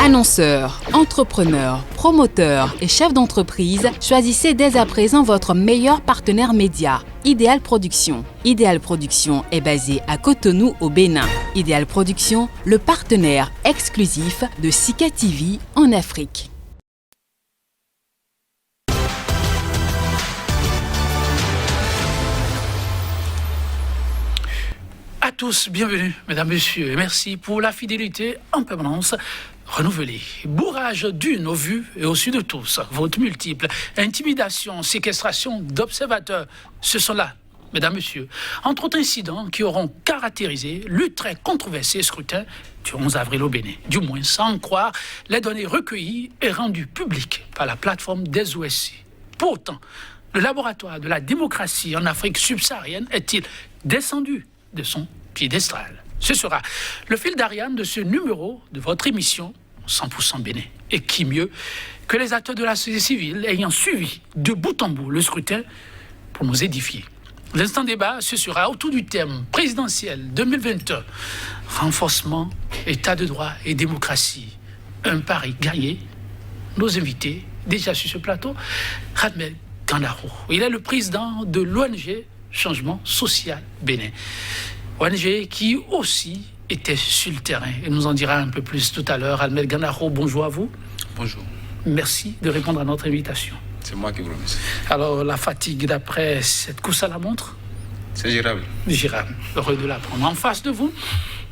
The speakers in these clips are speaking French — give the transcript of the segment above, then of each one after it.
Annonceurs, entrepreneurs, promoteurs et chefs d'entreprise, choisissez dès à présent votre meilleur partenaire média, Ideal Production. Ideal Production est basé à Cotonou au Bénin. Ideal Production, le partenaire exclusif de Sika TV en Afrique. À tous, bienvenue, mesdames, messieurs, et merci pour la fidélité en permanence renouvelée. Bourrage d'une au vu et au su de tous, votes multiples, intimidation, séquestration d'observateurs, ce sont là, mesdames, messieurs, entre autres incidents qui auront caractérisé le très controversé scrutin du 11 avril au Bénin. Du moins, sans en croire, les données recueillies et rendues publiques par la plateforme des OSC. Pourtant, le laboratoire de la démocratie en Afrique subsaharienne est-il descendu de son piédestal? Ce sera le fil d'Ariane de ce numéro de votre émission 100% Bénin. Et qui mieux que les acteurs de la société civile ayant suivi de bout en bout le scrutin pour nous édifier. L'instant débat, ce sera autour du thème présidentiel 2021, renforcement, état de droit et démocratie. Un pari gagné. Nos invités, déjà sur ce plateau, Radmel Gandaro. Il est le président de l'ONG Changement Social Bénin. ONG qui aussi était sur le terrain. Et nous en dira un peu plus tout à l'heure. Radmel Gandaro, bonjour à vous. Bonjour. Merci de répondre à notre invitation. C'est moi qui vous remercie. Alors, la fatigue d'après cette course à la montre? C'est gérable. Gérable. Heureux de l'apprendre. En face de vous,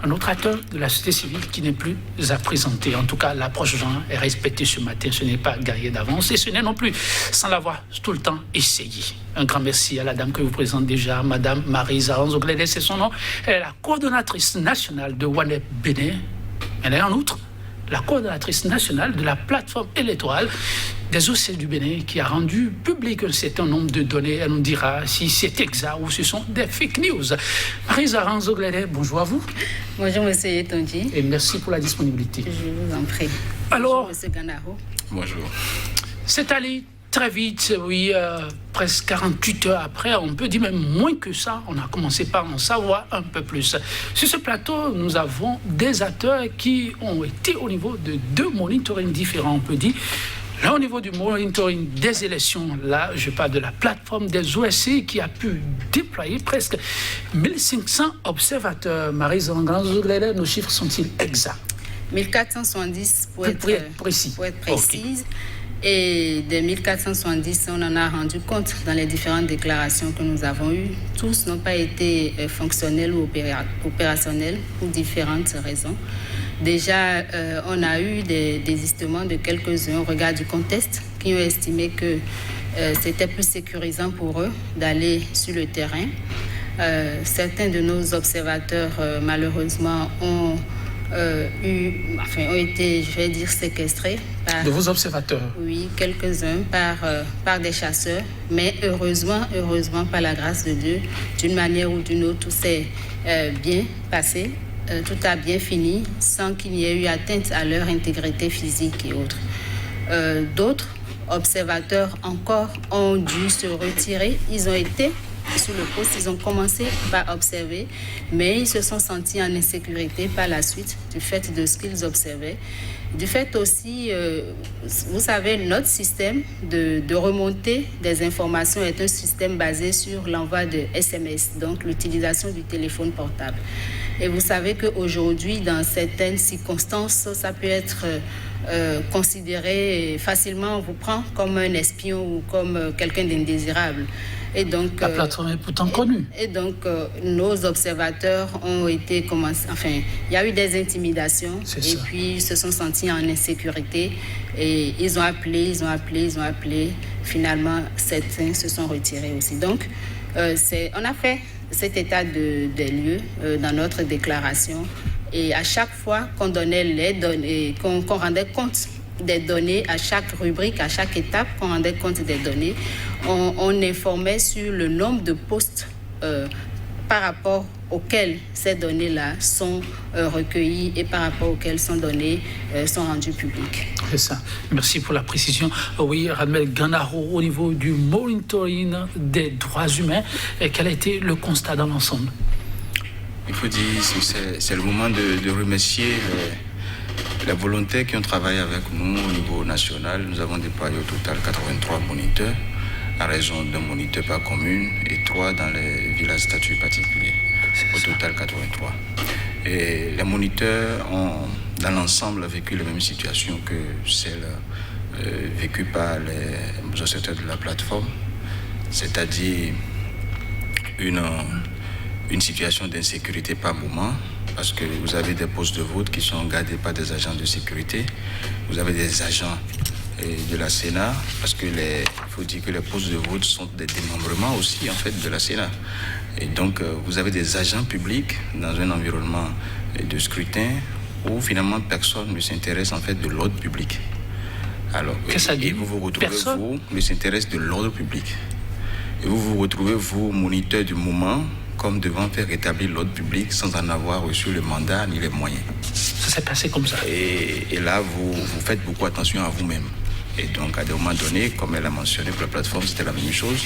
un autre acteur de la société civile qui n'est plus à présenter. En tout cas, l'approche Jean est respectée ce matin. Ce n'est pas gagné d'avance et ce n'est non plus sans l'avoir tout le temps essayé. Un grand merci à la dame que vous présente déjà, Madame Marisa Anzoglede, c'est son nom. Elle est la coordonnatrice nationale de WANEP Bénin. Elle est en outre la coordonnatrice nationale de la plateforme électorale des OC du Bénin qui a rendu public un certain nombre de données. Elle nous dira si c'est exact ou ce sont des fake news. Marisa Anzoglede, bonjour à vous. Bonjour, monsieur Etonji. Et merci pour la disponibilité. Je vous en prie. Alors, bonjour, monsieur Gandaro. Bonjour. C'est allé très vite, oui, presque 48 heures après, on peut dire même moins que ça, on a commencé par en savoir un peu plus. Sur ce plateau, nous avons des acteurs qui ont été au niveau de deux monitorings différents, on peut dire. Là, au niveau du monitoring des élections, là, je parle de la plateforme des OSC qui a pu déployer presque 1500 observateurs. Marisa Anzoglede, nos chiffres sont-ils exacts? 1470 pour être précis. Pour être précise. Okay. Et des 1470, on en a rendu compte dans les différentes déclarations que nous avons eues. Tous n'ont pas été fonctionnels ou opérationnels pour différentes raisons. Déjà, on a eu des désistements de quelques-uns au regard du contexte qui ont estimé que c'était plus sécurisant pour eux d'aller sur le terrain. Certains de nos observateurs, malheureusement, ont été, je vais dire, séquestrés. De vos observateurs? Oui, quelques-uns par des chasseurs. Mais heureusement, par la grâce de Dieu, d'une manière ou d'une autre, tout s'est bien passé. Tout a bien fini sans qu'il y ait eu atteinte à leur intégrité physique et autres. D'autres observateurs encore ont dû se retirer. Ils ont été sur le poste, ils ont commencé par observer, mais ils se sont sentis en insécurité par la suite du fait de ce qu'ils observaient. Du fait aussi, vous savez, notre système de remontée des informations est un système basé sur l'envoi de SMS, donc l'utilisation du téléphone portable. Et vous savez qu'aujourd'hui, dans certaines circonstances, ça peut être considéré facilement, on vous prend comme un espion ou comme quelqu'un d'indésirable. Et donc, la plateforme est pourtant connue. Et donc, nos observateurs ont été commencés. Enfin, il y a eu des intimidations. Et puis, ils se sont sentis en insécurité. Et ils ont appelé. Finalement, certains se sont retirés aussi. Donc, on a fait cet état des lieux dans notre déclaration. Et à chaque fois qu'on donnait les données, qu'on rendait compte des données, à chaque rubrique, à chaque étape, qu'on rendait compte des données, on informait sur le nombre de postes par rapport auxquels ces données-là sont recueillies et par rapport auxquelles sont données, sont rendues publiques. C'est ça. Merci pour la précision. Oui, Radmel Gandaro, au niveau du monitoring des droits humains, quel a été le constat dans l'ensemble? Il faut dire que c'est le moment de remercier les volontaires qui ont travaillé avec nous au niveau national, nous avons déployé au total 83 moniteurs, à raison d'un moniteur par commune et 3 dans les villages statut particulier. Au total 83. Et les moniteurs ont, dans l'ensemble, vécu les mêmes situations que celles vécues par les observateurs de la plateforme, c'est-à-dire une situation d'insécurité par moment, parce que vous avez des postes de vote qui sont gardés par des agents de sécurité, vous avez des agents de la Sénat, parce que il faut dire que les postes de vote sont des démembrements aussi en fait de la Sénat. Et donc vous avez des agents publics dans un environnement de scrutin où finalement personne ne s'intéresse en fait de l'ordre public. Alors, et vous vous retrouvez, vous ne s'intéresse de l'ordre public. Et vous vous retrouvez, vous, moniteur du moment, comme devant faire rétablir l'ordre public sans en avoir reçu le mandat ni les moyens. Ça s'est passé comme ça. Et là, vous faites beaucoup attention à vous-même. Et donc, à des moments donnés, comme elle a mentionné pour la plateforme, c'était la même chose.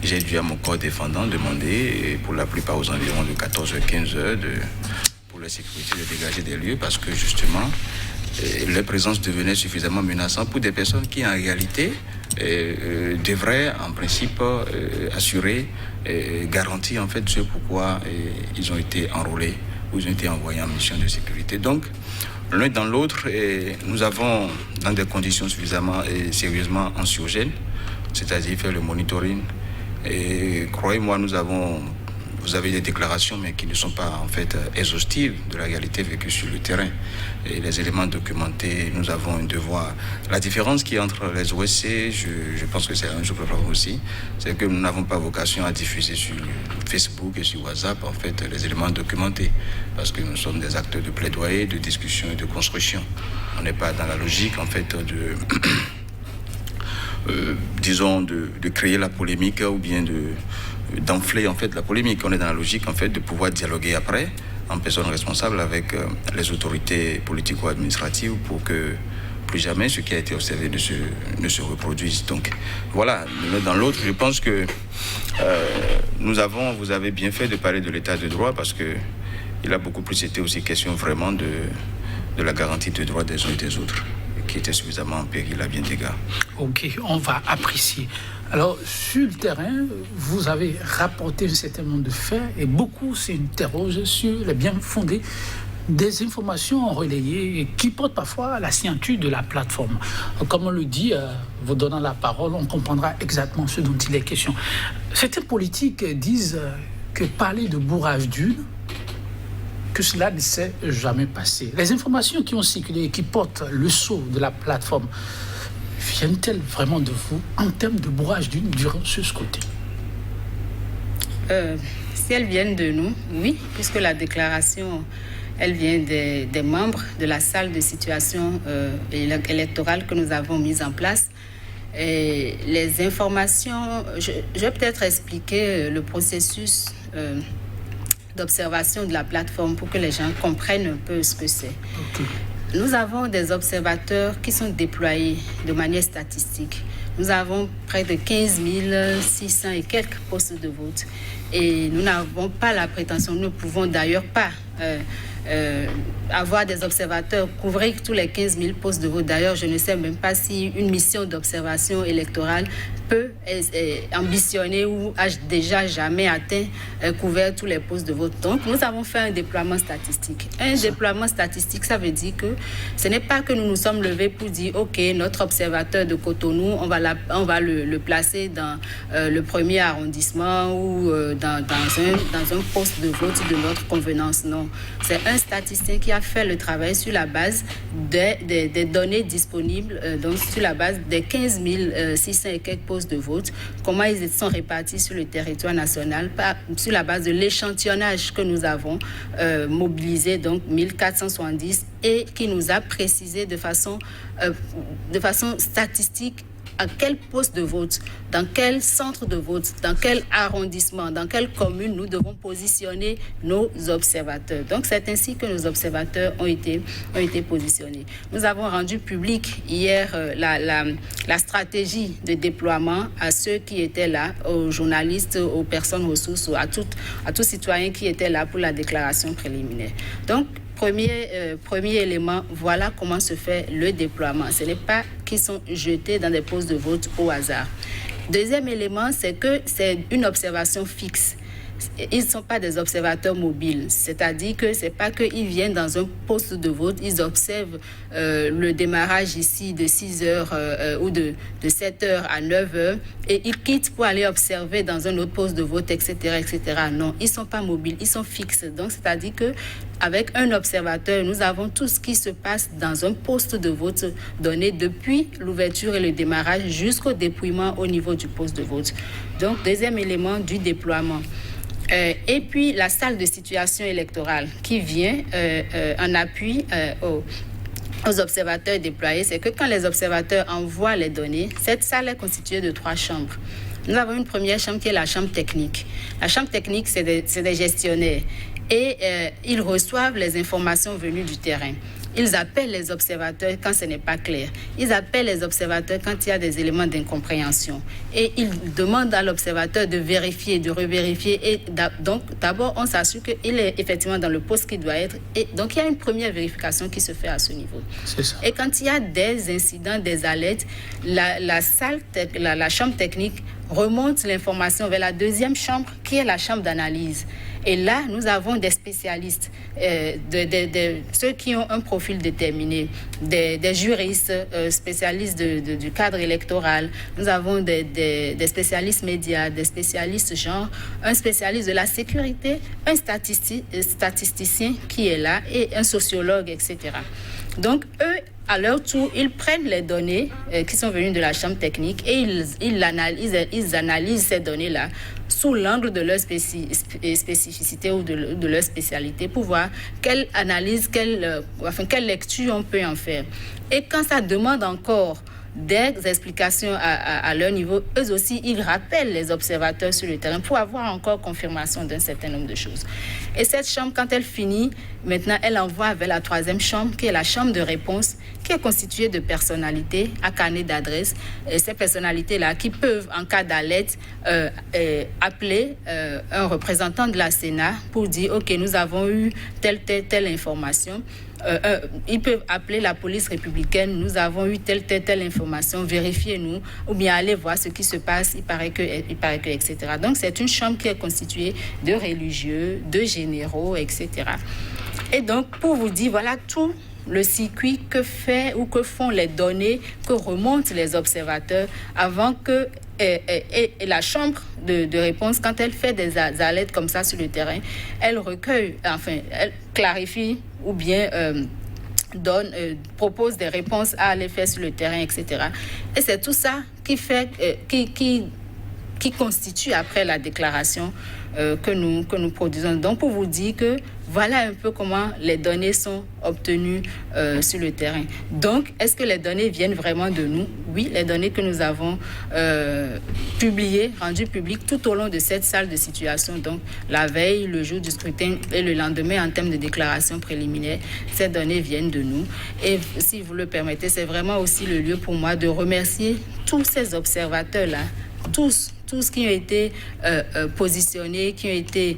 J'ai dû à mon corps défendant demander, pour la plupart aux environs de 14h-15h, pour la sécurité de dégager des lieux parce que justement, leur présence devenait suffisamment menaçante pour des personnes qui en réalité devraient en principe assurer, garantir en fait ce pourquoi ils ont été enrôlés ou ils ont été envoyés en mission de sécurité. Donc, l'un dans l'autre, nous avons, dans des conditions suffisamment et sérieusement anxiogènes, c'est-à-dire faire le monitoring. Et croyez-moi, vous avez des déclarations, mais qui ne sont pas en fait exhaustives de la réalité vécue sur le terrain. Et les éléments documentés, nous avons un devoir. La différence qui est entre les OSC, je pense que c'est un jour aussi, c'est que nous n'avons pas vocation à diffuser sur Facebook et sur WhatsApp en fait les éléments documentés, parce que nous sommes des acteurs de plaidoyer, de discussion et de construction. On n'est pas dans la logique en fait disons de créer la polémique ou bien d'enfler en fait la polémique. On est dans la logique en fait de pouvoir dialoguer après en personne responsable avec les autorités politico-administratives pour que plus jamais ce qui a été observé ne se reproduise. Donc voilà, l'un dans l'autre, je pense que vous avez bien fait de parler de l'état de droit parce que il a beaucoup plus été aussi question vraiment de la garantie des droits des uns et des autres, qui était suffisamment en péril à bien d'égard. Ok, on va apprécier. Alors, sur le terrain, vous avez rapporté un certain nombre de faits et beaucoup s'interrogent sur les bien fondés des informations relayées et qui portent parfois à la signature de la plateforme. Comme on le dit, vous donnant la parole, on comprendra exactement ce dont il est question. Certains politiques disent que parler de bourrage d'urnes, que cela ne s'est jamais passé. Les informations qui ont circulé et qui portent le sceau de la plateforme viennent-elles vraiment de vous en termes de bourrage d'urnes durant ce scrutin? Si elles viennent de nous, oui, puisque la déclaration, elle vient des membres de la salle de situation électorale que nous avons mise en place. Et les informations, je vais peut-être expliquer le processus d'observation de la plateforme pour que les gens comprennent un peu ce que c'est. Okay. Nous avons des observateurs qui sont déployés de manière statistique. Nous avons près de 15 600 et quelques postes de vote. Et nous n'avons pas la prétention, nous ne pouvons d'ailleurs pas avoir des observateurs, couvrir tous les 15 000 postes de vote. D'ailleurs, je ne sais même pas si une mission d'observation électorale peut ambitionner ou a déjà jamais atteint couvert tous les postes de vote. Donc, nous avons fait un déploiement statistique. Un déploiement statistique, ça veut dire que ce n'est pas que nous nous sommes levés pour dire, OK, notre observateur de Cotonou, on va le placer dans le premier arrondissement ou dans un poste de vote de notre convenance. Non, c'est un statisticien qui a fait le travail sur la base des données disponibles, donc sur la base des 15 600 et quelques postes de vote, comment ils sont répartis sur le territoire national, sur la base de l'échantillonnage que nous avons mobilisé, donc 1470, et qui nous a précisé de façon statistique à quel poste de vote, dans quel centre de vote, dans quel arrondissement, dans quelle commune nous devons positionner nos observateurs. Donc, c'est ainsi que nos observateurs ont été positionnés. Nous avons rendu public hier la stratégie de déploiement à ceux qui étaient là, aux journalistes, aux personnes ressources, à tout citoyen qui était là pour la déclaration préliminaire. Donc, premier élément, voilà comment se fait le déploiement. Ce n'est pas qu'ils sont jetés dans des postes de vote au hasard. Deuxième élément, c'est que c'est une observation fixe. Ils ne sont pas des observateurs mobiles, c'est-à-dire que ce n'est pas qu'ils viennent dans un poste de vote, ils observent le démarrage ici de 6h ou de 7h à 9h et ils quittent pour aller observer dans un autre poste de vote, etc. etc. Non, ils ne sont pas mobiles, ils sont fixes. Donc, c'est-à-dire qu'avec un observateur, nous avons tout ce qui se passe dans un poste de vote donné depuis l'ouverture et le démarrage jusqu'au dépouillement au niveau du poste de vote. Donc, deuxième élément du déploiement. Et puis la salle de situation électorale qui vient en appui aux observateurs déployés, c'est que quand les observateurs envoient les données, cette salle est constituée de 3 chambres. Nous avons une première chambre qui est la chambre technique. La chambre technique, c'est des gestionnaires et ils reçoivent les informations venues du terrain. Ils appellent les observateurs quand ce n'est pas clair. Ils appellent les observateurs quand il y a des éléments d'incompréhension. Et ils demandent à l'observateur de vérifier, de revérifier. Et donc, d'abord, on s'assure qu'il est effectivement dans le poste qu'il doit être. Et donc, il y a une première vérification qui se fait à ce niveau. C'est ça. Et quand il y a des incidents, des alertes, la chambre technique remonte l'information vers la deuxième chambre, qui est la chambre d'analyse. Et là, nous avons des spécialistes, ceux qui ont un profil déterminé, des juristes spécialistes du cadre électoral. Nous avons des spécialistes médias, des spécialistes genre, un spécialiste de la sécurité, un statisticien qui est là et un sociologue, etc. Donc, eux, à leur tour, ils prennent les données qui sont venues de la chambre technique et ils analysent ces données-là sous l'angle de leur spécificité ou de leur spécialité pour voir quelle analyse, quelle lecture on peut en faire. Et quand ça demande encore des explications à leur niveau, eux aussi, ils rappellent les observateurs sur le terrain pour avoir encore confirmation d'un certain nombre de choses. Et cette chambre, quand elle finit, maintenant, elle envoie vers la troisième chambre, qui est la chambre de réponse, qui est constituée de personnalités à carnet d'adresse. Et ces personnalités-là qui peuvent, en cas d'alerte, appeler un représentant de la Sénat pour dire « Ok, nous avons eu telle information ». Ils peuvent appeler la police républicaine, nous avons eu telle information, vérifiez-nous, ou bien allez voir ce qui se passe, il paraît que, etc. Donc c'est une chambre qui est constituée de religieux, de généraux, etc. Et donc pour vous dire, voilà tout le circuit que fait ou que font les données que remontent les observateurs avant que et la chambre de réponse, quand elle fait des alertes comme ça sur le terrain, elle recueille, elle clarifie ou bien propose des réponses à aller faire sur le terrain, etc. Et c'est tout ça qui fait, qui constitue après la déclaration que nous produisons. Donc pour vous dire que voilà un peu comment les données sont obtenues sur le terrain. Donc, est-ce que les données viennent vraiment de nous? Oui, les données que nous avons publiées, rendues publiques tout au long de cette salle de situation, donc la veille, le jour du scrutin et le lendemain en termes de déclaration préliminaire, ces données viennent de nous. Et si vous le permettez, c'est vraiment aussi le lieu pour moi de remercier tous ces observateurs-là, tous qui ont été positionnés, qui ont été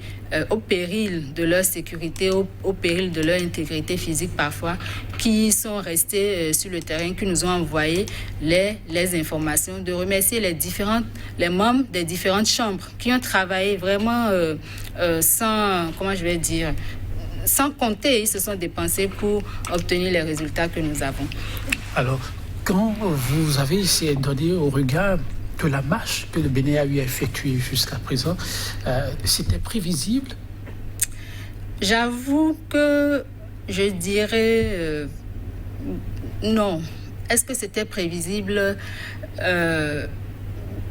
au péril de leur sécurité, au péril de leur intégrité physique parfois, qui sont restés sur le terrain, qui nous ont envoyé les informations, de remercier les membres des différentes chambres qui ont travaillé vraiment sans compter, ils se sont dépensés pour obtenir les résultats que nous avons. Alors, quand vous avez essayé de donner au regard que la marche que le Bénin a eu à effectuer jusqu'à présent, c'était prévisible? J'avoue que je dirais non. Est-ce que c'était prévisible?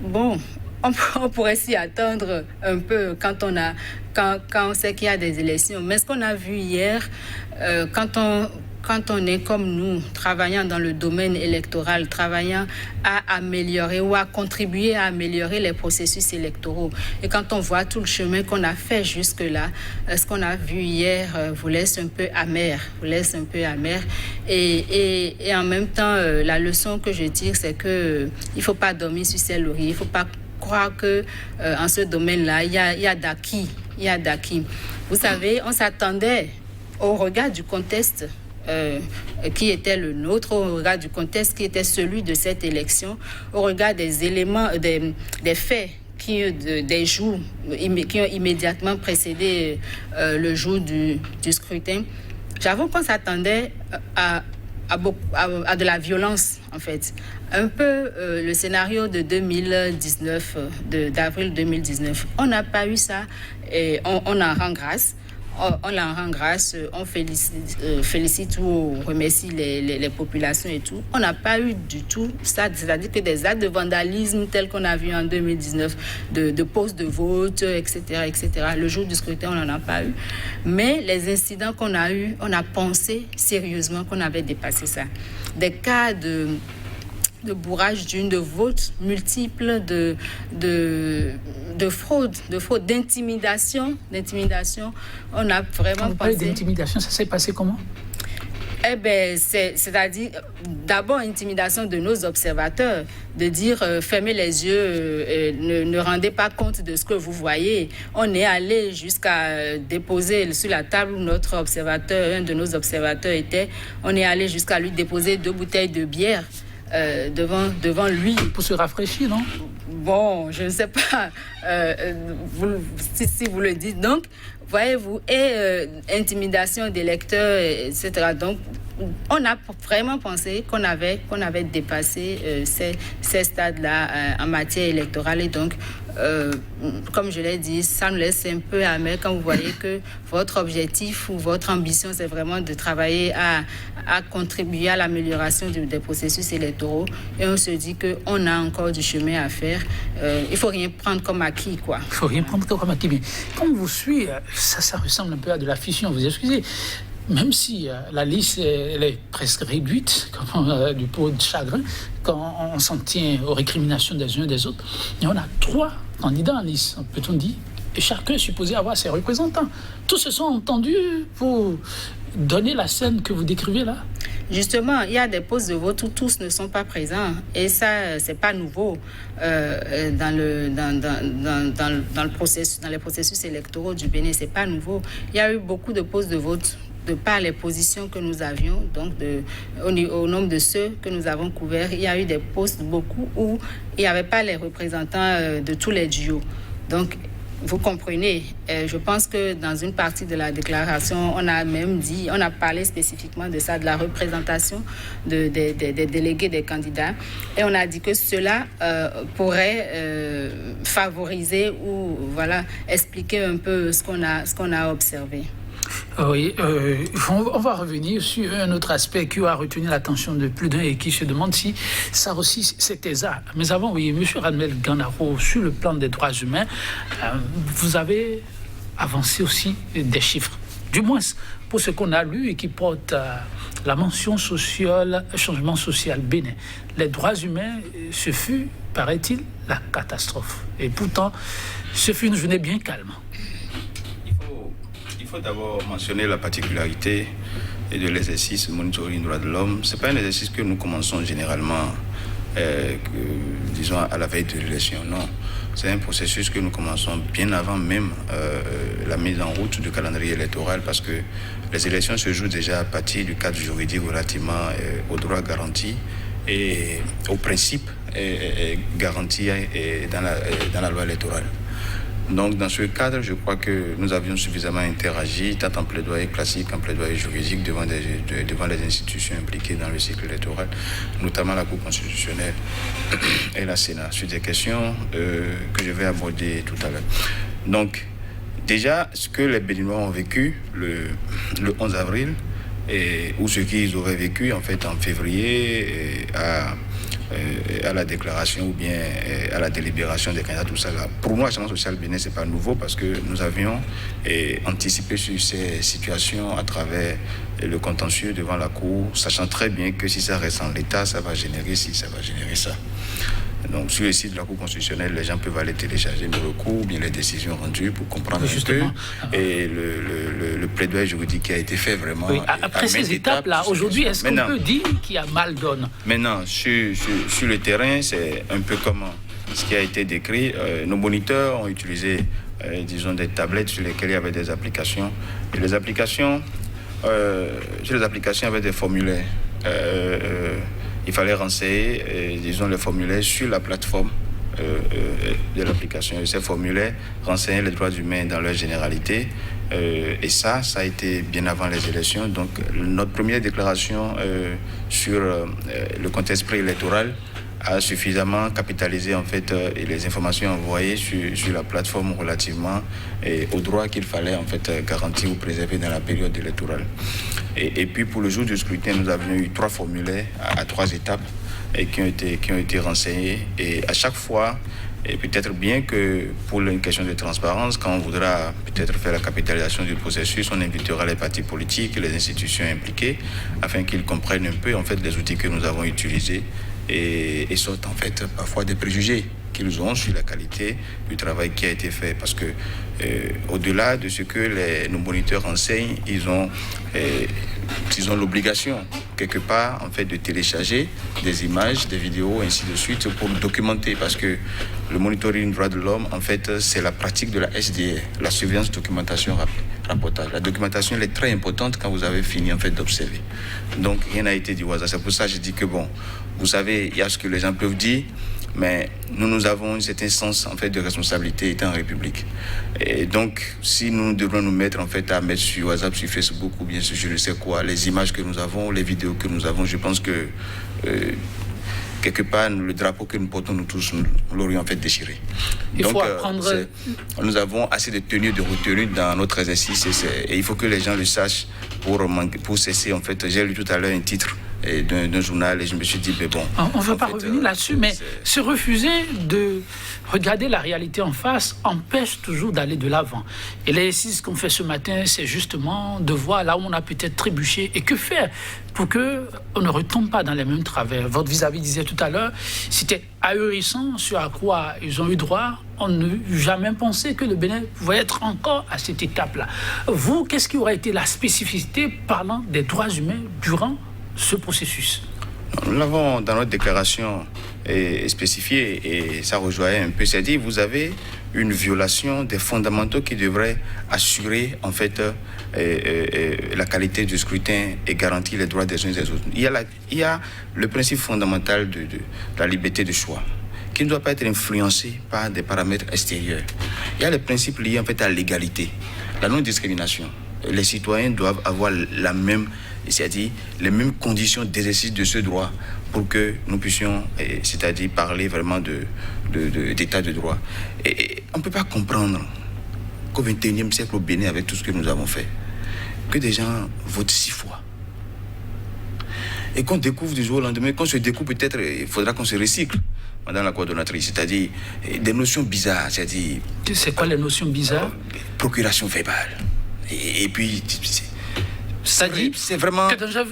Bon, on pourrait s'y attendre un peu quand on sait qu'il y a des élections. Mais ce qu'on a vu hier, quand on est comme nous, travaillant dans le domaine électoral, travaillant à améliorer ou à contribuer à améliorer les processus électoraux, et quand on voit tout le chemin qu'on a fait jusque-là, ce qu'on a vu hier vous laisse un peu amer, et en même temps, la leçon que je tire, c'est que il faut pas dormir sur ses lauriers, il faut pas croire que en ce domaine-là, il y a d'acquis. Vous savez, on s'attendait au regard du contexte qui était le nôtre, au regard du contexte qui était celui de cette élection, au regard des éléments, des faits des jours qui ont immédiatement précédé le jour du scrutin, j'avoue qu'on s'attendait à de la violence, en fait. Un peu le scénario de 2019, d'avril 2019. On n'a pas eu ça et on en rend grâce. On en rend grâce, on félicite ou remercie les populations et tout. On n'a pas eu du tout ça, c'est-à-dire que des actes de vandalisme tels qu'on a vu en 2019, de pose de vote, etc., etc. Le jour du scrutin, on n'en a pas eu. Mais les incidents qu'on a eus, on a pensé sérieusement qu'on avait dépassé ça. Des cas de bourrage d'une, de votes multiples, de fraude, d'intimidation. On a vraiment pensé... d'intimidation, ça s'est passé comment? Eh bien, c'est-à-dire, d'abord, intimidation de nos observateurs, de dire fermez les yeux, ne rendez pas compte de ce que vous voyez. On est allé jusqu'à déposer sur la table où notre observateur, un de nos observateurs était, on est allé jusqu'à lui déposer 2 bouteilles de bière. Devant lui. Pour se rafraîchir, non? Bon, je ne sais pas si vous le dites. Donc, voyez-vous, et intimidation des lecteurs, etc. Donc, on a vraiment pensé qu'on avait dépassé ces stades-là en matière électorale. Et donc, comme je l'ai dit, ça nous laisse un peu amer quand vous voyez que votre objectif ou votre ambition, c'est vraiment de travailler à contribuer à l'amélioration des processus électoraux. Et on se dit qu'on a encore du chemin à faire. Il ne faut rien prendre comme acquis, quoi. Il ne faut rien prendre comme acquis. Mais quand on vous suit, ça ressemble un peu à de la fission, vous excusez. Même si la liste elle est presque réduite, comme du pot de chagrin, quand on s'en tient aux récriminations des uns et des autres, et on a 3 candidats en liste, peut-on dire, et chacun est supposé avoir ses représentants. Tous se sont entendus pour donner la scène que vous décrivez là? Justement, il y a des postes de vote où tous ne sont pas présents. Et ça, c'est pas nouveau dans les processus électoraux du Bénin. C'est pas nouveau. Il y a eu beaucoup de postes de vote de par les positions que nous avions, donc au nombre de ceux que nous avons couverts. Il y a eu des postes beaucoup où il n'y avait pas les représentants de tous les duos. Donc, vous comprenez, je pense que dans une partie de la déclaration, on a parlé spécifiquement de ça, de la représentation des délégués des candidats. Et on a dit que cela pourrait favoriser ou expliquer un peu ce qu'on a observé. Oui, on va revenir sur un autre aspect qui a retenu l'attention de plus d'un et qui se demande si ça aussi c'était ça. Mais avant, oui, M. Ranmel Ganaro, sur le plan des droits humains, vous avez avancé aussi des chiffres, du moins pour ce qu'on a lu et qui porte la mention sociale, changement social Bénin. Les droits humains, ce fut, paraît-il, la catastrophe. Et pourtant, ce fut une journée bien calme. Il faut d'abord mentionner la particularité de l'exercice monitoring droits de l'homme. Ce n'est pas un exercice que nous commençons généralement, disons, à la veille de l'élection. Non, c'est un processus que nous commençons bien avant même la mise en route du calendrier électoral, parce que les élections se jouent déjà à partir du cadre juridique relativement aux droits garantis et aux principes garantis dans la loi électorale. Donc, dans ce cadre, je crois que nous avions suffisamment interagi, tant en plaidoyer classique qu'en plaidoyer juridique devant les institutions impliquées dans le cycle électoral, notamment la Cour constitutionnelle et la Sénat, sur des questions que je vais aborder tout à l'heure. Donc, déjà, ce que les Béninois ont vécu le 11 avril, ou ce qu'ils auraient vécu en fait en février à la déclaration ou bien à la délibération des candidats, tout ça là. Pour moi, le changement social Bénin, c'est pas nouveau parce que nous avions anticipé sur ces situations à travers le contentieux devant la Cour, sachant très bien que si ça reste en l'état, ça va générer ci, ça va générer ça. Donc, sur le site de la Cour constitutionnelle, les gens peuvent aller télécharger le recours, bien les décisions rendues pour comprendre un peu et le plaidoyer juridique qui a été fait vraiment. Oui, après ces étapes-là, aujourd'hui, est-ce qu'on peut dire qu'il y a mal donne? Maintenant, sur le terrain, c'est un peu comme ce qui a été décrit. Nos moniteurs ont utilisé, disons, des tablettes sur lesquelles il y avait des applications. Et les applications sur les applications avec des formulaires. Il fallait renseigner, disons, les formulaires sur la plateforme de l'application. Et ces formulaires renseignaient les droits humains dans leur généralité. Et ça a été bien avant les élections. Donc, notre première déclaration sur le contexte préélectoral a suffisamment capitalisé en fait les informations envoyées sur la plateforme relativement aux droits qu'il fallait en fait garantir ou préserver dans la période électorale. Et puis pour le jour du scrutin, nous avions eu 3 formulaires à 3 étapes et qui ont été renseignés. Et à chaque fois, et peut-être bien que pour une question de transparence, quand on voudra peut-être faire la capitalisation du processus, on invitera les partis politiques et les institutions impliquées afin qu'ils comprennent un peu en fait les outils que nous avons utilisés et sortent en fait parfois des préjugés qu'ils ont sur la qualité du travail qui a été fait. Parce que au-delà de ce que nos moniteurs enseignent, ils ont l'obligation quelque part en fait de télécharger des images, des vidéos, ainsi de suite pour documenter. Parce que le monitoring droits de l'homme, en fait, c'est la pratique de la SDR, la surveillance, documentation, rapportage. La documentation, elle est très importante quand vous avez fini en fait d'observer. Donc rien n'a été dit au hasard. C'est pour ça que je dis que bon, vous savez, il y a ce que les gens peuvent dire, mais nous avons cet sens en fait de responsabilité étant en République. Et donc, si nous devons nous mettre en fait à mettre sur WhatsApp, sur Facebook ou bien sur je ne sais quoi, les images que nous avons, les vidéos que nous avons, je pense que quelque part, le drapeau que nous portons, nous tous, nous l'aurions en fait déchiré. Donc, nous avons assez de tenue, de retenue dans notre exercice et il faut que les gens le sachent pour cesser. En fait, j'ai lu tout à l'heure un titre d'un journal et je me suis dit, mais bon... On ne veut pas revenir là-dessus, mais se refuser de regarder la réalité en face empêche toujours d'aller de l'avant. Et l'exercice qu'on fait ce matin, c'est justement de voir là où on a peut-être trébuché et que faire pour qu'on ne retombe pas dans les mêmes travers. Votre vis-à-vis disait tout à l'heure, c'était ahurissant sur à quoi ils ont eu droit. On n'a jamais pensé que le Bénin pouvait être encore à cette étape-là. Vous, qu'est-ce qui aurait été la spécificité parlant des droits humains durant ce processus? Nous l'avons dans notre déclaration spécifié et ça rejoignait un peu. C'est-à-dire vous avez une violation des fondamentaux qui devraient assurer en fait la qualité du scrutin et garantir les droits des uns et des autres. Il y a le principe fondamental de la liberté de choix qui ne doit pas être influencé par des paramètres extérieurs. Il y a les principes liés en fait à l'égalité, la non-discrimination. Les citoyens doivent avoir la même, c'est-à-dire les mêmes conditions d'exercice de ce droit pour que nous puissions, c'est-à-dire parler vraiment d'état de droit. Et on ne peut pas comprendre qu'au XXIe siècle au Bénin, avec tout ce que nous avons fait, que des gens votent 6 fois. Et qu'on découvre du jour au lendemain, qu'on se découvre peut-être, il faudra qu'on se recycle, madame la coordonnatrice, c'est-à-dire des notions bizarres, c'est-à-dire... C'est quoi les notions bizarres? Procuration verbale. Et puis, c'est vraiment...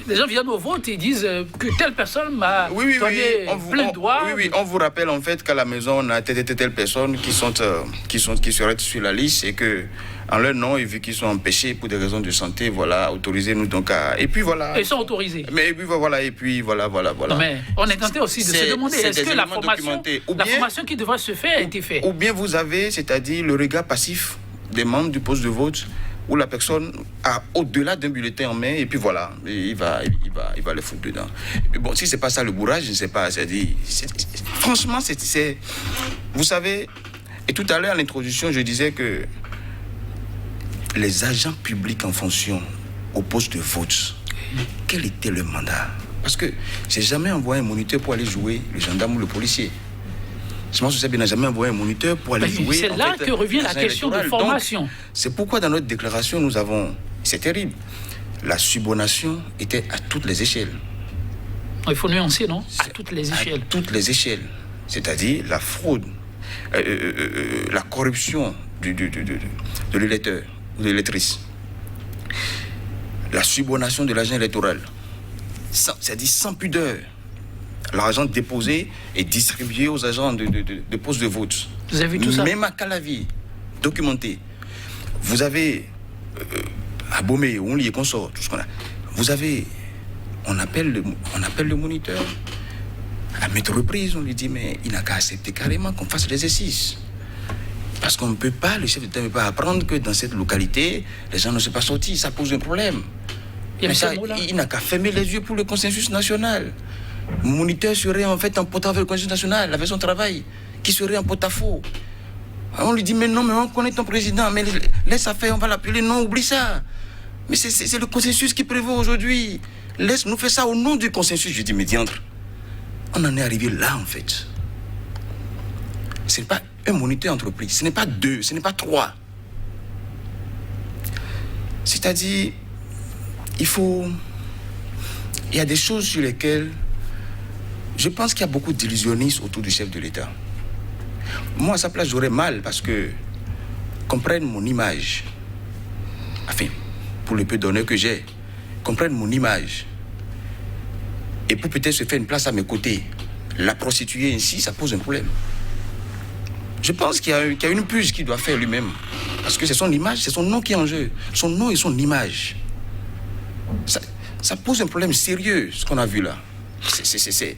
Les gens viennent au vote et disent que telle personne m'a donné plein de droits. Oui, on vous rappelle en fait qu'à la maison, on a telle personne qui seraient sur la liste et que en leur nom, et vu qu'ils sont empêchés pour des raisons de santé, voilà, autorisez-nous donc à... Et puis voilà... Ils sont autorisés. Mais et puis voilà. Non, mais on est tenté aussi de se demander, est-ce que la formation qui devrait se faire a été faite? Ou bien vous avez, c'est-à-dire le regard passif des membres du poste de vote où la personne a au-delà d'un bulletin en main et puis voilà, il va les foutre dedans. Mais bon, si c'est pas ça le bourrage, je ne sais pas. Franchement, vous savez, et tout à l'heure à l'introduction, je disais que les agents publics en fonction au poste de vote, quel était le mandat? Parce que j'ai jamais envoyé un moniteur pour aller jouer le gendarme ou le policier. Je pense que c'est bien, n'a jamais envoyé un moniteur pour aller jouer. C'est là que revient la question de formation. Donc, c'est pourquoi dans notre déclaration, nous avons... C'est terrible. La subornation était à toutes les échelles. Il faut nuancer, non? À toutes les échelles. À toutes les échelles. C'est-à-dire la fraude, la corruption de l'électeur ou de l'électrice. La subornation de l'agent électoral. C'est-à-dire sans pudeur. L'argent déposé et distribué aux agents de postes de vote. Vous avez vu tout ça? Même à Calavi, documenté. Vous avez à Bomé, on lit et consort, tout ce qu'on a. Vous avez, on appelle le moniteur. À maintes reprises, on lui dit, mais il n'a qu'à accepter carrément qu'on fasse l'exercice. Parce qu'on ne peut pas, le chef d'État ne peut pas apprendre que dans cette localité, les gens ne sont pas sortis. Ça pose un problème. Mais ça, il n'a qu'à fermer les yeux pour le consensus national. Le moniteur serait en fait en porte-à-faux avec le consensus national, avec son travail, qui serait en porte-à-faux. On lui dit, mais non, mais on connaît ton président, mais laisse faire, on va l'appeler, non, oublie ça. Mais c'est le consensus qui prévaut aujourd'hui. Laisse-nous faire ça au nom du consensus. Je dis, mais diantre, on en est arrivé là, en fait. Ce n'est pas un moniteur entreprise, ce n'est pas 2, ce n'est pas 3. C'est-à-dire, il y a des choses sur lesquelles je pense qu'il y a beaucoup d'illusionnistes autour du chef de l'État. Moi, à sa place, j'aurais mal parce que qu'on prenne mon image, enfin, pour le peu d'honneur que j'ai, qu'on prenne mon image et pour peut-être se faire une place à mes côtés, la prostituer ainsi, ça pose un problème. Je pense qu'il y a une purge qu'il doit faire lui-même. Parce que c'est son image, c'est son nom qui est en jeu. Son nom et son image. Ça pose un problème sérieux, ce qu'on a vu là. C'est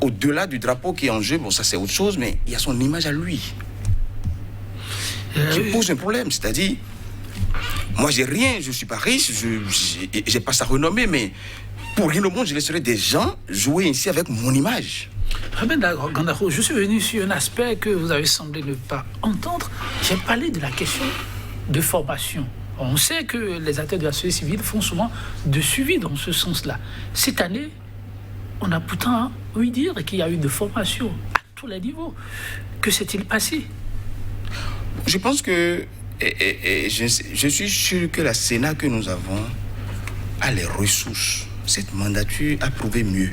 au-delà du drapeau qui est en jeu, bon, ça c'est autre chose, mais il y a son image à lui. Qui pose un problème. C'est-à-dire, moi j'ai rien, je ne suis pas riche, je n'ai pas sa renommée, mais pour rien au monde, je laisserai des gens jouer ainsi avec mon image. Gandaro, je suis venu sur un aspect que vous avez semblé ne pas entendre. J'ai parlé de la question de formation. On sait que les acteurs de la société civile font souvent de suivi dans ce sens-là. Cette année, on a pourtant ouï dire qu'il y a eu de formation à tous les niveaux. Que s'est-il passé? Je pense que, je suis sûr que la Sénat que nous avons a les ressources. Cette mandature a prouvé mieux.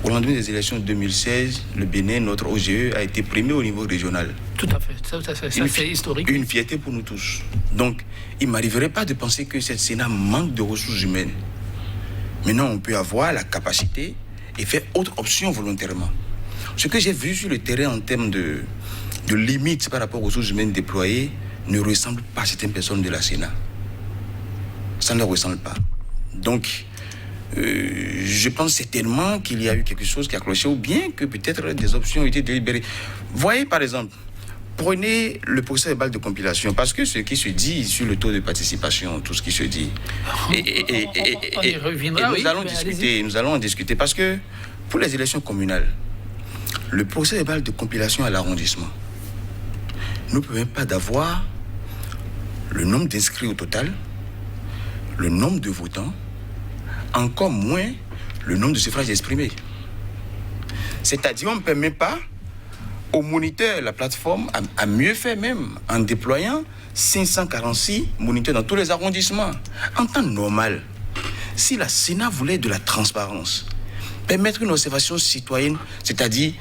Au lendemain des élections de 2016, le Bénin, notre OGE, a été primé au niveau régional. Tout à fait, ça c'est historique. Une fierté pour nous tous. Donc, il ne m'arriverait pas de penser que cette Sénat manque de ressources humaines. Maintenant, on peut avoir la capacité et faire autre option volontairement. Ce que j'ai vu sur le terrain en termes de limites par rapport aux ressources humaines déployées ne ressemble pas à certaines personnes de la Sénat. Ça ne ressemble pas. Donc, je pense certainement qu'il y a eu quelque chose qui a cloché ou bien que peut-être des options ont été délibérées. Voyez par exemple, prenez le procès verbal de compilation, parce que ce qui se dit sur le taux de participation, tout ce qui se dit, on y reviendra, nous allons en discuter, parce que pour les élections communales, le procès verbal de compilation à l'arrondissement ne permet pas d'avoir le nombre d'inscrits au total, le nombre de votants, encore moins le nombre de suffrages exprimés. C'est-à-dire, on ne permet pas au moniteur, la plateforme, à mieux faire même, en déployant 546 moniteurs dans tous les arrondissements. En temps normal, si la Sénat voulait de la transparence, permettre une observation citoyenne, c'est-à-dire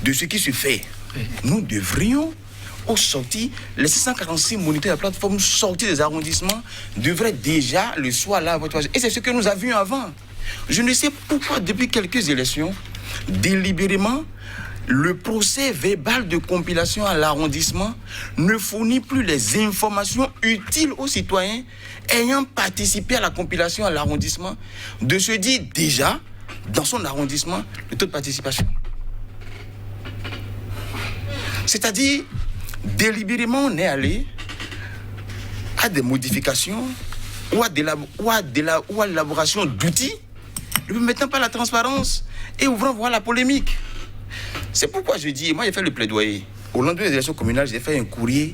de ce qui se fait, nous devrions, au sorti, les 646 moniteurs de la plateforme sortis des arrondissements devraient déjà le soir là. Et c'est ce que nous avions avant. Je ne sais pourquoi, depuis quelques élections, délibérément, le procès verbal de compilation à l'arrondissement ne fournit plus les informations utiles aux citoyens ayant participé à la compilation à l'arrondissement de se dire déjà, dans son arrondissement, le taux de participation. C'est-à-dire, délibérément, on est allé à des modifications ou à l'élaboration d'outils ne permettant pas la transparence et ouvrant voir la polémique. C'est pourquoi je dis, moi j'ai fait le plaidoyer. Au lendemain des élections communales, j'ai fait un courrier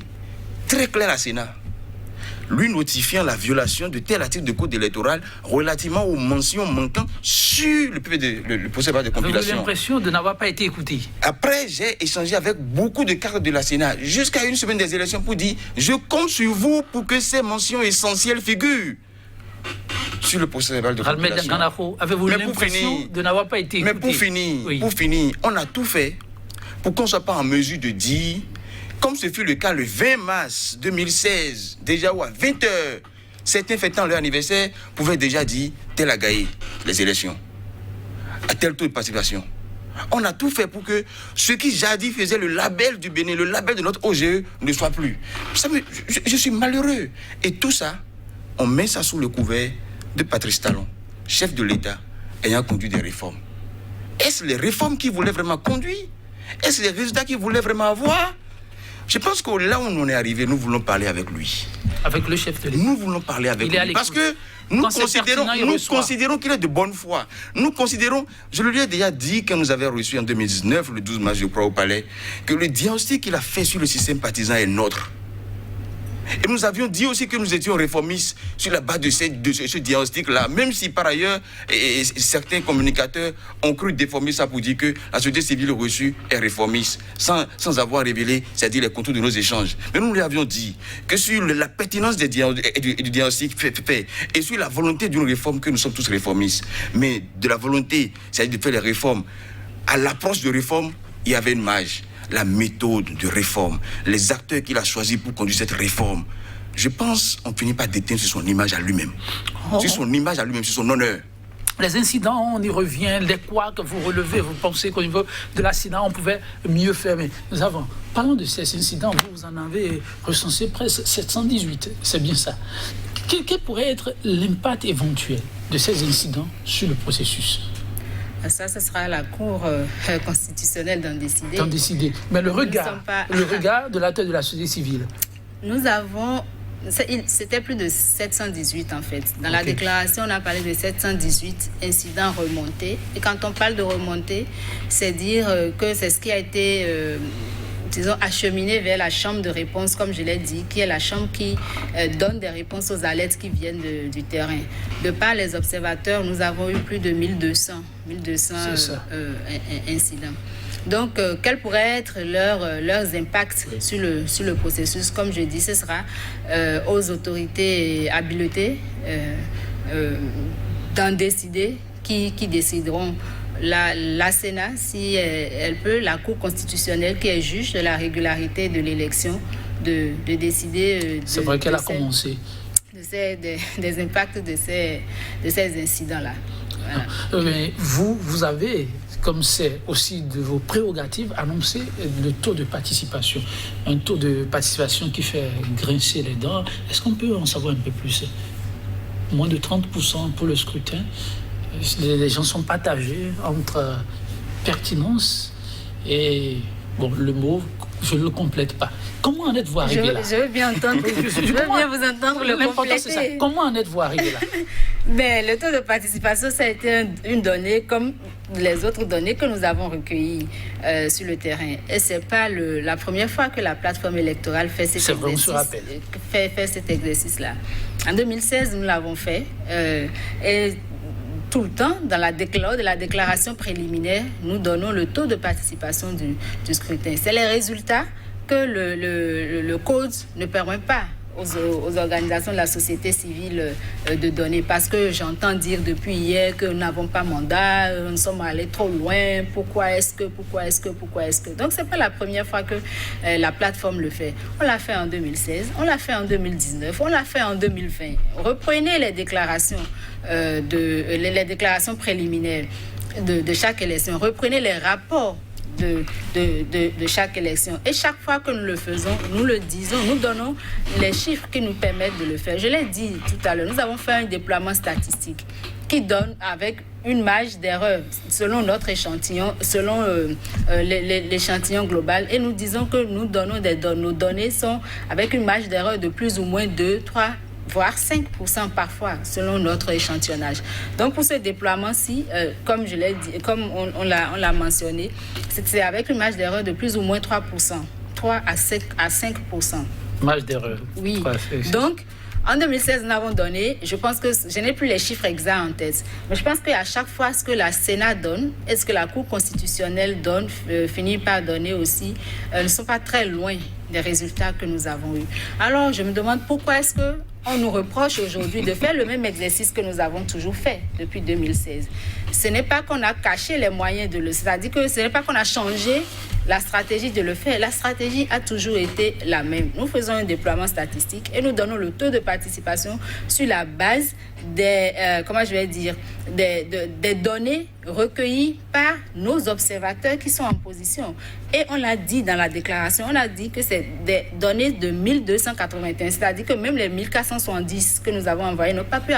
très clair à Sénat, lui notifiant la violation de tel article de code électoral relativement aux mentions manquantes sur le procès verbal de compilation. Vous avez l'impression de n'avoir pas été écouté. Après, j'ai échangé avec beaucoup de cadres de la Sénat jusqu'à une semaine des élections pour dire je compte sur vous pour que ces mentions essentielles figurent sur le procès verbal de compilation. Gandaro, avez-vous l'impression de n'avoir pas été écouté? Mais pour finir, on a tout fait pour qu'on ne soit pas en mesure de dire, comme ce fut le cas le 20 mars 2016, déjà où à 20h, certains fêtant leur anniversaire pouvaient déjà dire tel a gagné les élections, à tel taux de participation. On a tout fait pour que ce qui jadis faisait le label du Bénin, le label de notre OGE, ne soit plus. Je suis malheureux. Et tout ça, on met ça sous le couvert de Patrice Talon, chef de l'État, ayant conduit des réformes. Est-ce les réformes qu'il voulait vraiment conduire? Est-ce les résultats qu'il voulait vraiment avoir? Je pense que là où on en est arrivé, nous voulons parler avec lui. Avec le chef de l'État. Nous voulons parler avec lui. Parce que nous considérons qu'il est de bonne foi. Nous considérons, je lui ai déjà dit quand nous avions reçu en 2019, le 12 mars, je crois, au palais, que le diagnostic qu'il a fait sur le système partisan est nôtre. Et nous avions dit aussi que nous étions réformistes sur la base de ce diagnostic-là, même si par ailleurs certains communicateurs ont cru déformer ça pour dire que la société civile reçue est réformiste, sans avoir révélé, c'est-à-dire les contours de nos échanges. Mais nous lui avions dit que sur la pertinence du diagnostic fait et sur la volonté d'une réforme, que nous sommes tous réformistes, mais de la volonté, c'est-à-dire de faire les réformes, à l'approche de réforme, il y avait une marge. La méthode de réforme, les acteurs qu'il a choisis pour conduire cette réforme. Je pense qu'on finit par déteindre sur son image à lui-même. Sur son image à lui-même, sur son honneur. Les incidents, on y revient, les quoi que vous relevez, vous pensez qu'au niveau de l'accident, on pouvait mieux faire. Mais nous avons, parlons de ces incidents, vous en avez recensé presque 718, c'est bien ça. Quel pourrait être l'impact éventuel de ces incidents sur le processus ? Ça, ce sera à la Cour constitutionnelle d'en décider. D'en décider. Mais le regard de l'acteur de la société civile. Nous avons... C'était plus de 718 en fait. Dans la déclaration, on a parlé de 718 incidents remontés. Et quand on parle de remontés, c'est dire que c'est ce qui a été... disons, acheminé vers la chambre de réponse, comme je l'ai dit, qui est la chambre qui donne des réponses aux alertes qui viennent du terrain. De par les observateurs, nous avons eu plus de 1200 incidents. Donc, quels pourraient être leurs impacts sur le processus? Comme je dis, ce sera aux autorités habilitées d'en décider, qui décideront. La Sénat, si elle peut, la Cour constitutionnelle qui est juge de la régularité de l'élection, de décider... C'est vrai qu'elle a commencé. Des impacts de ces incidents-là. Voilà. Mais vous avez, comme c'est aussi de vos prérogatives, annoncé le taux de participation. Un taux de participation qui fait grincer les dents. Est-ce qu'on peut en savoir un peu plus? Moins de 30% pour le scrutin. Les gens sont partagés entre pertinence et, bon, le mot, je ne le complète pas. Comment en êtes-vous arrivé là? Je veux bien entendre, je veux bien vous entendre le compléter. C'est ça. Comment en êtes-vous arrivé là? Mais le taux de participation, ça a été une donnée comme les autres données que nous avons recueillies sur le terrain. Et ce n'est pas la première fois que la plateforme électorale fait cet exercice-là. En 2016, nous l'avons fait. Et tout le temps, lors de la déclaration préliminaire, nous donnons le taux de participation du scrutin. C'est les résultats que le code ne permet pas aux organisations de la société civile de donner. Parce que j'entends dire depuis hier que nous n'avons pas mandat, nous sommes allés trop loin, pourquoi est-ce que. Donc, ce n'est pas la première fois que la plateforme le fait. On l'a fait en 2016, on l'a fait en 2019, on l'a fait en 2020. Reprenez les déclarations, les déclarations préliminaires de chaque élection. Reprenez les rapports de chaque élection. Et chaque fois que nous le faisons, nous le disons, nous donnons les chiffres qui nous permettent de le faire. Je l'ai dit tout à l'heure, nous avons fait un déploiement statistique qui donne avec une marge d'erreur selon notre échantillon, selon l'échantillon global. Et nous disons que nous donnons nos données sont avec une marge d'erreur de plus ou moins 2, 3, voire 5% parfois, selon notre échantillonnage. Donc, pour ce déploiement-ci, comme je l'ai dit, comme on l'a mentionné, c'est avec une marge d'erreur de plus ou moins 3%, 3 à 5%. Marge d'erreur. Oui. Donc, en 2016, nous avons donné, je pense que, je n'ai plus les chiffres exacts en tête, mais je pense qu'à chaque fois, ce que la Sénat donne et ce que la Cour constitutionnelle donne, finit par donner aussi, ne sont pas très loin des résultats que nous avons eus. Alors, je me demande pourquoi est-ce qu'on nous reproche aujourd'hui de faire le même exercice que nous avons toujours fait depuis 2016. Ce n'est pas qu'on a caché les moyens de le faire, c'est-à-dire que ce n'est pas qu'on a changé la stratégie de le faire. La stratégie a toujours été la même. Nous faisons un déploiement statistique et nous donnons le taux de participation sur la base des données recueillies par nos observateurs qui sont en position. Et on l'a dit dans la déclaration, on a dit que c'est des données de 1281, c'est-à-dire que même les 1470 que nous avons envoyées n'ont pas pu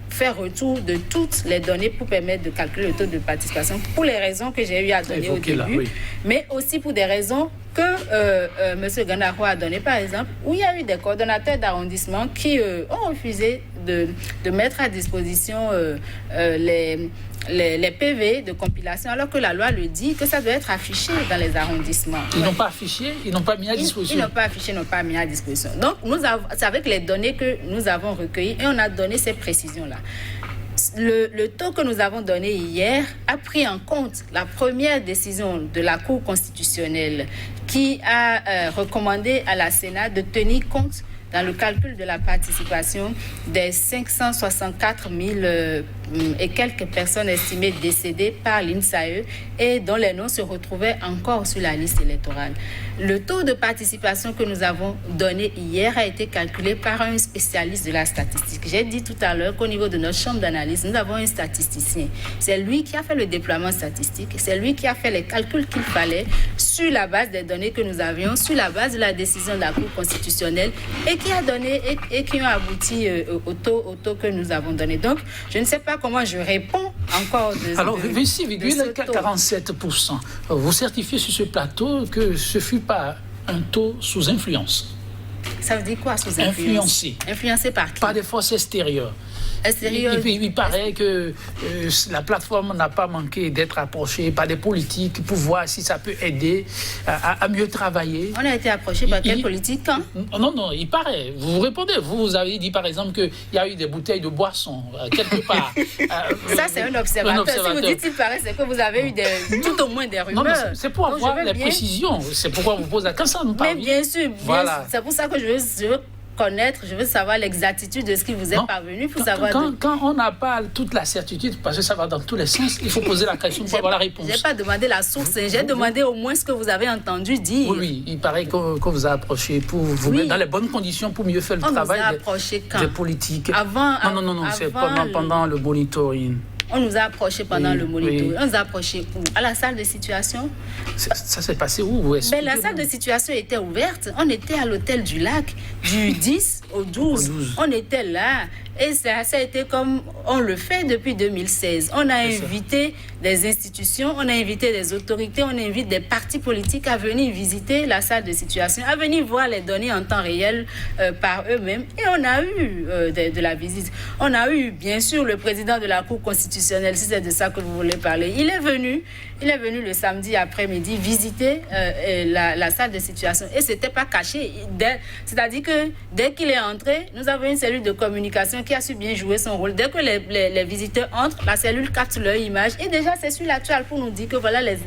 faire retour de toutes les données pour permettre de calculer le taux de participation, pour les raisons que j'ai eu à donner au début, mais aussi pour des raisons que M. Gandaro a donné, par exemple, où il y a eu des coordonnateurs d'arrondissement qui ont refusé de mettre à disposition les PV de compilation, alors que la loi le dit que ça doit être affiché dans les arrondissements. Ils n'ont pas affiché, ils n'ont pas mis à disposition. Ils n'ont pas affiché, n'ont pas mis à disposition. Donc, c'est avec les données que nous avons recueillies et on a donné ces précisions-là. Le taux que nous avons donné hier a pris en compte la première décision de la Cour constitutionnelle qui a recommandé à la Sénat de tenir compte dans le calcul de la participation des 564 000 et quelques personnes estimées décédées par l'INSAE et dont les noms se retrouvaient encore sur la liste électorale. Le taux de participation que nous avons donné hier a été calculé par un spécialiste de la statistique. J'ai dit tout à l'heure qu'au niveau de notre chambre d'analyse, nous avons un statisticien. C'est lui qui a fait le déploiement statistique, c'est lui qui a fait les calculs qu'il fallait sur la base des données que nous avions, sur la base de la décision de la Cour constitutionnelle et qui a donné et qui ont abouti au taux que nous avons donné. Donc, je ne sais pas comment je réponds encore de alors, 26,47%. Vous certifiez sur ce plateau que ce fut pas un taux sous influence. Ça veut dire quoi sous influence? Influencé. Influencé par qui? Par des forces extérieures. Il paraît que la plateforme n'a pas manqué d'être approchée par des politiques pour voir si ça peut aider à mieux travailler. On a été approché par quelle politique quand? Non, il paraît. Vous répondez. Vous avez dit par exemple qu'il y a eu des bouteilles de boissons quelque part. Ça, c'est un observateur. Si vous dites qu'il paraît, c'est que vous avez eu tout au moins des rumeurs. Non, c'est pour avoir les précisions. C'est pourquoi on vous pose la question. Mais bien sûr, c'est pour ça que je veux connaître, je veux savoir l'exactitude de ce qui vous est parvenu pour savoir... Quand on n'a pas toute la certitude, parce que ça va dans tous les sens, il faut poser la question pour avoir la réponse. Je n'ai pas demandé la source, j'ai demandé au moins ce que vous avez entendu dire. Oui, il paraît qu'on vous a approché pour vous mettre dans les bonnes conditions pour mieux faire le travail des politiques. Non, c'est pendant le monitoring. On nous a approchés pendant le monitoring. On nous a approchés où? À la salle de situation. Ça s'est passé où? La salle de situation était ouverte. On était à l'hôtel du Lac du 10 au 12. On était là. Et ça a été comme on le fait depuis 2016. On a invité des institutions, on a invité des autorités, on invite des partis politiques à venir visiter la salle de situation, à venir voir les données en temps réel par eux-mêmes. Et on a eu de la visite. On a eu, bien sûr, le président de la Cour constitutionnelle, si c'est de ça que vous voulez parler. Il est venu le samedi après-midi visiter la salle de situation. Et ce n'était pas caché. C'est-à-dire que dès qu'il est entré, nous avons une cellule de communication qui a su bien jouer son rôle. Dès que les visiteurs entrent, la cellule capte leur image et déjà c'est sur la toile pour nous dire que voilà les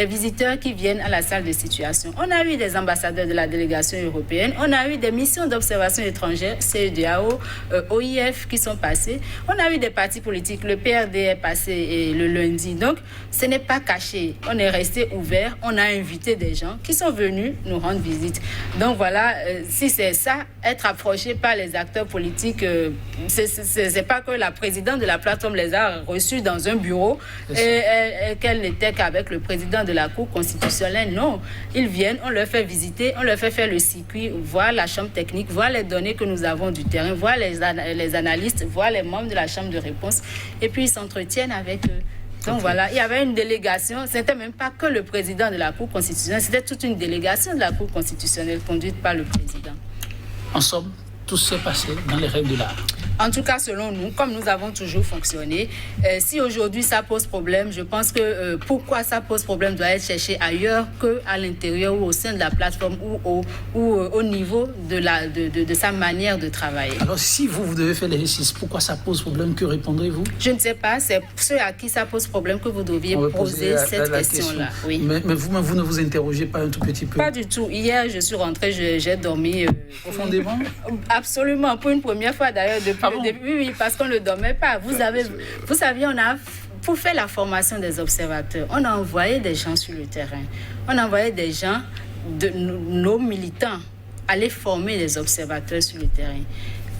visiteurs qui viennent à la salle de situation. On a eu des ambassadeurs de la délégation européenne, on a eu des missions d'observation étrangère, CEDEAO, OIF qui sont passés. On a eu des partis politiques, le PRD est passé le lundi. Donc ce n'est pas caché. On est resté ouvert, on a invité des gens qui sont venus nous rendre visite. Donc voilà, si c'est ça, être approché par les acteurs politiques, c'est pas que la présidente de la plateforme les a reçus dans un bureau et qu'elle n'était qu'avec le président de la Cour constitutionnelle. Non, ils viennent, on leur fait visiter, on leur fait faire le circuit, voir la chambre technique, voir les données que nous avons du terrain, voir les analystes, voir les membres de la chambre de réponse et puis ils s'entretiennent avec eux. Donc voilà, il y avait une délégation, ce n'était même pas que le président de la Cour constitutionnelle, c'était toute une délégation de la Cour constitutionnelle conduite par le président. En somme, tout s'est passé dans les règles de l'art. En tout cas, selon nous, comme nous avons toujours fonctionné, si aujourd'hui ça pose problème, je pense que pourquoi ça pose problème doit être cherché ailleurs qu'à l'intérieur ou au sein de la plateforme ou au niveau de sa manière de travailler. Alors si vous devez faire l'exercice, pourquoi ça pose problème? Que répondrez-vous? Je ne sais pas, c'est ceux à qui ça pose problème que vous devriez poser cette question-là. Oui. Mais vous ne vous interrogez pas un tout petit peu? Pas du tout. Hier, je suis rentrée, j'ai dormi... profondément? Absolument, pour une première fois d'ailleurs depuis le début, oui, parce qu'on ne dormait pas. Vous saviez, pour faire la formation des observateurs, on a envoyé des gens sur le terrain. On a envoyé des gens, nos militants, aller former les observateurs sur le terrain.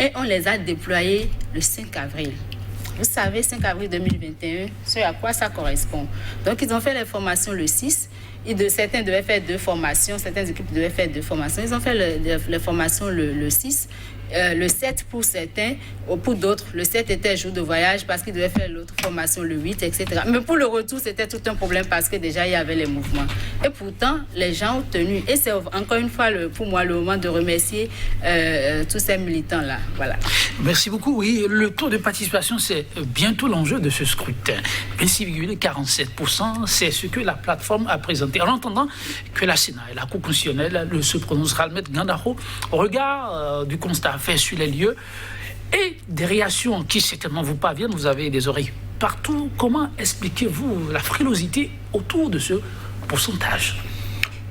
Et on les a déployés le 5 avril. Vous savez, 5 avril 2021, ce à quoi ça correspond. Donc, ils ont fait les formations le 6. Certains devaient faire 2 formations, certaines équipes devaient faire 2 formations. Ils ont fait les formations le 6 le 7 pour certains, ou pour d'autres, le 7 était jour de voyage parce qu'ils devaient faire l'autre formation le 8, etc. Mais pour le retour, c'était tout un problème parce que déjà, il y avait les mouvements. Et pourtant, les gens ont tenu. Et c'est encore une fois, pour moi, le moment de remercier tous ces militants-là. Voilà. Merci beaucoup. Oui, le taux de participation, c'est bientôt l'enjeu de ce scrutin. 26,47%, c'est ce que la plateforme a présenté. En entendant que la Sénat et la Cour constitutionnelle se prononcera, le maître Gandaro, au regard du constat fait sur les lieux et des réactions qui certainement vous parviennent, vous avez des oreilles partout. Comment expliquez-vous la frilosité autour de ce pourcentage?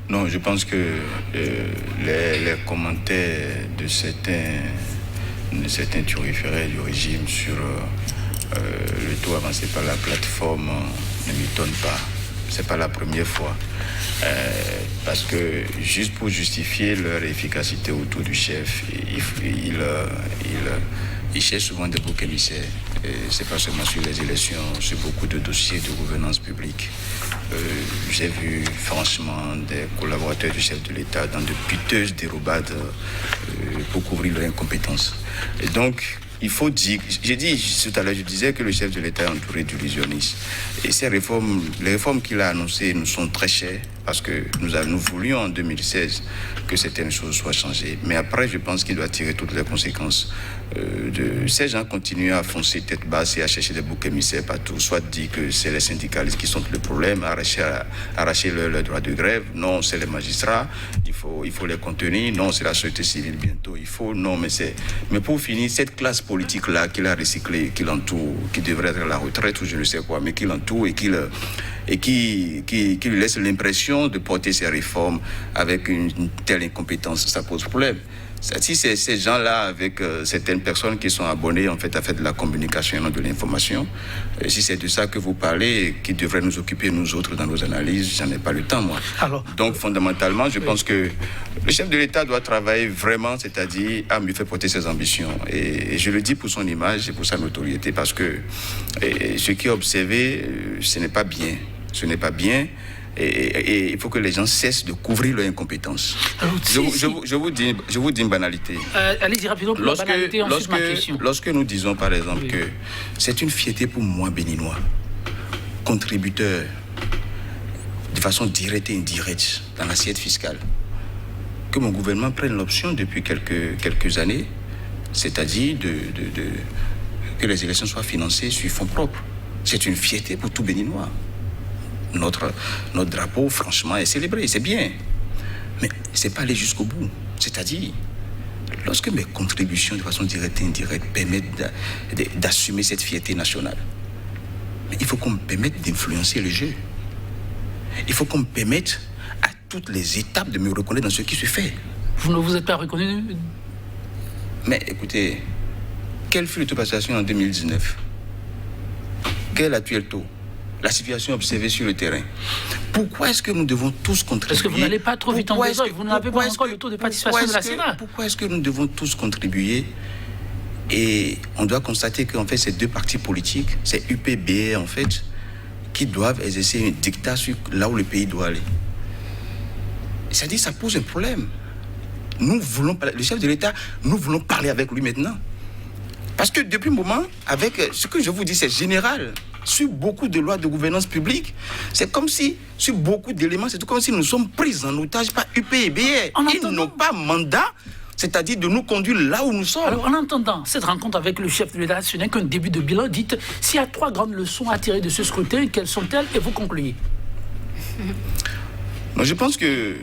Non, je pense que les commentaires de certains turiféraires du régime sur le taux avancé par la plateforme ne m'étonne pas. C'est pas la première fois. Parce que juste pour justifier leur efficacité autour du chef, ils cherchent souvent des boucs émissaires. C'est pas seulement sur les élections, sur beaucoup de dossiers de gouvernance publique. J'ai vu franchement des collaborateurs du chef de l'État dans de piteuses dérobades pour couvrir leur incompétence. Et donc, il faut dire, j'ai dit tout à l'heure, je disais que le chef de l'État est entouré d'illusionnistes. Et ces réformes, les réformes qu'il a annoncées nous sont très chères parce que nous voulions en 2016 que certaines choses soient changées. Mais après, je pense qu'il doit tirer toutes les conséquences. Ces gens continuent à foncer tête basse et à chercher des boucs émissaires partout. Soit dire que c'est les syndicalistes qui sont le problème, arracher leur droit de grève. Non, c'est les magistrats. Il faut les contenir. Non, c'est la société civile bientôt. Mais pour finir, cette classe politique-là qu'il a recyclée, qui l'entoure, qui devrait être à la retraite ou je ne sais quoi, mais qui l'entoure et qui lui laisse l'impression de porter ces réformes avec une telle incompétence, ça pose problème. Si c'est ces gens-là avec certaines personnes qui sont abonnées en fait à faire de la communication et non de l'information, si c'est de ça que vous parlez, qui devrait nous occuper nous autres dans nos analyses, j'en ai pas le temps moi. Donc fondamentalement, je pense que le chef de l'État doit travailler vraiment, c'est-à-dire à mieux faire porter ses ambitions. Et je le dis pour son image et pour sa notoriété, parce que ce qui est observé, ce n'est pas bien. Ce n'est pas bien. Et il faut que les gens cessent de couvrir leur incompétence. Alors, je vous dis une banalité. Allez-y rapidement pour la banalité, ensuite ma question. Lorsque nous disons par exemple que c'est une fierté pour moi, béninois, contributeur de façon directe et indirecte dans l'assiette fiscale, que mon gouvernement prenne l'option depuis quelques années, c'est-à-dire que les élections soient financées sur fonds propres. C'est une fierté pour tout béninois. Notre drapeau, franchement, est célébré, c'est bien. Mais c'est pas aller jusqu'au bout. C'est-à-dire, lorsque mes contributions de façon directe et indirecte permettent d'assumer cette fierté nationale, mais il faut qu'on me permette d'influencer le jeu. Il faut qu'on me permette à toutes les étapes de me reconnaître dans ce qui se fait. Vous ne vous êtes pas reconnu? Mais écoutez, quel fut le taux de participation en 2019? Quel est l'actuel taux? La situation observée sur le terrain. Pourquoi est-ce que nous devons tous contribuer? Est-ce que vous n'allez pas trop vite en besogne? Vous n'avez pas encore le taux de participation de la Sénat. Pourquoi est-ce que nous devons tous contribuer? Et on doit constater qu'en fait, ces deux partis politiques, c'est UPBR en fait, qui doivent exercer un dictat sur là où le pays doit aller. C'est-à-dire, ça pose un problème. Nous voulons, le chef de l'État, nous voulons parler avec lui maintenant. Parce que depuis un moment, avec ce que je vous dis, c'est général. Sur beaucoup de lois de gouvernance publique, c'est comme si, sur beaucoup d'éléments, c'est comme si nous sommes pris en otage par UPBR. Ils n'ont pas mandat, c'est-à-dire de nous conduire là où nous sommes. Alors, en entendant cette rencontre avec le chef de l'État, ce n'est qu'un début de bilan. Dites, s'il y a 3 grandes leçons à tirer de ce scrutin, quelles sont-elles? Et vous concluez. Moi, je pense que,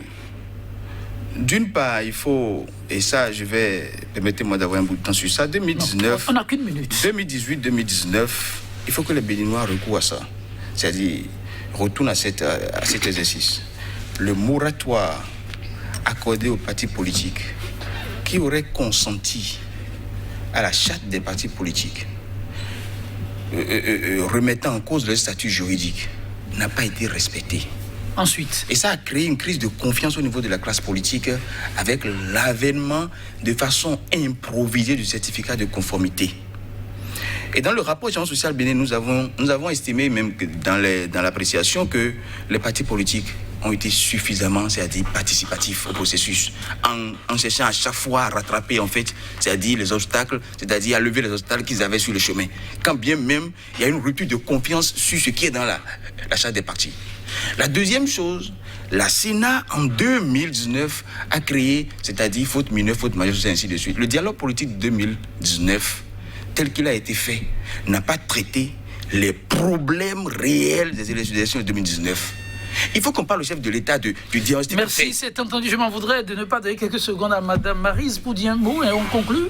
d'une part, il faut, et ça, permettez-moi d'avoir un bout de temps sur ça, 2019... On n'a qu'une minute. 2018-2019... Il faut que les Béninois recourent à ça. C'est-à-dire, retournent à cet exercice. Le moratoire accordé aux partis politiques qui auraient consenti à la charte des partis politiques, remettant en cause leur statut juridique, n'a pas été respecté. Ensuite. Et ça a créé une crise de confiance au niveau de la classe politique avec l'avènement de façon improvisée du certificat de conformité. Et dans le rapport Agence sociale Bénin, nous avons estimé même que dans l'appréciation que les partis politiques ont été suffisamment, c'est-à-dire participatifs au processus, en cherchant à chaque fois à rattraper, en fait, c'est-à-dire les obstacles, c'est-à-dire à lever les obstacles qu'ils avaient sur le chemin. Quand bien même, il y a une rupture de confiance sur ce qui est dans la charte des partis. La deuxième chose, la Sénat, en 2019, a créé, c'est-à-dire faute mineure, faute majeure, ainsi de suite. Le dialogue politique de 2019, tel qu'il a été fait, n'a pas traité les problèmes réels des élections de 2019. Il faut qu'on parle au chef de l'État du diagnostic. Merci, c'est entendu. Je m'en voudrais de ne pas donner quelques secondes à Mme Maryse pour dire un mot et on conclut.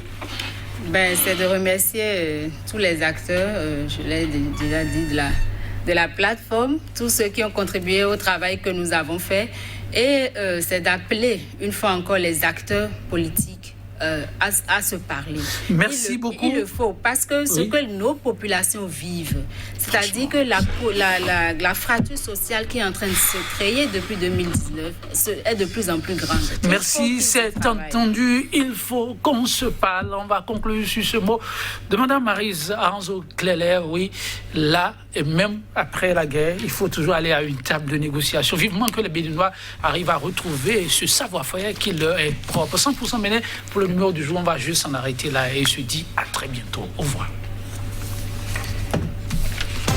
C'est de remercier tous les acteurs, je l'ai déjà dit, de la plateforme, tous ceux qui ont contribué au travail que nous avons fait. Et c'est d'appeler une fois encore les acteurs politiques à se parler. Merci beaucoup. Il le faut, parce que ce que nos populations vivent, c'est-à-dire que la fracture sociale qui est en train de se créer depuis 2019 est de plus en plus grande. Merci, c'est entendu. Il faut qu'on se parle. On va conclure sur ce mot de Mme Maryse Aranzo-Cléler. Oui, là, et même après la guerre, il faut toujours aller à une table de négociation. Vivement que les Béninois arrivent à retrouver ce savoir-faire qui leur est propre. 100% mené pour le numéro du jour. On va juste s'en arrêter là et se dit à très bientôt. Au revoir.